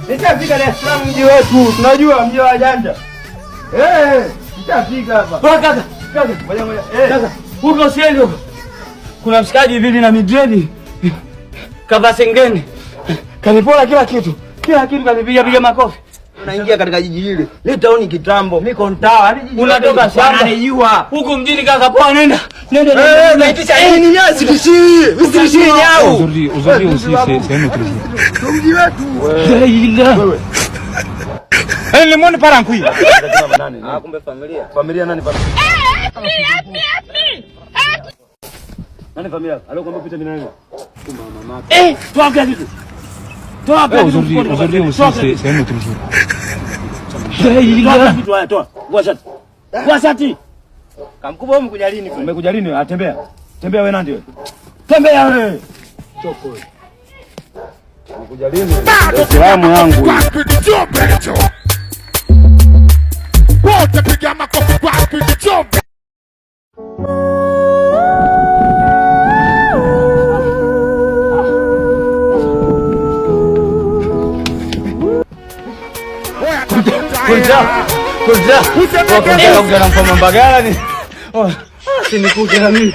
Nitafika Dar es Salaam mji wetu. Tunajua mji wa janja. Nitafika hapa. Kaka. Kaka, huko sieni huko. Kuna mshikaji vili na midredi. Kava sengeni. Kanipola kila kitu. Kila kitu kanipiga makofi. Unaingia katika jiji hili. Litaoni kitambo. Mimi kontawa. Unatoka shamba. Anijua. Huko mjini kaka, poa nenda. Unaitisha nini nyasi tishii? Usitishie nyao. Uzuri sehemu tu. Mji wetu. Wewe. Lemoni para nkui. Kumbe familia. Familia nani familia? Nani familia? Alikwambia pita mimi nani? Mama. Toa kitu. Toa kitu. Uzuri sehemu tu. Toa. Kwa shati. Kamkubwa wewe umekuja lini? Umekuja lini? Atembea. Tembea wewe nani wewe? Tembea wewe. Choko wewe. Umekuja lini? Salamu yangu. Wote piga makofi kwa Kichombe. Kuja. Usiongea na Mbagala ni. Oh, sinikuje na mimi.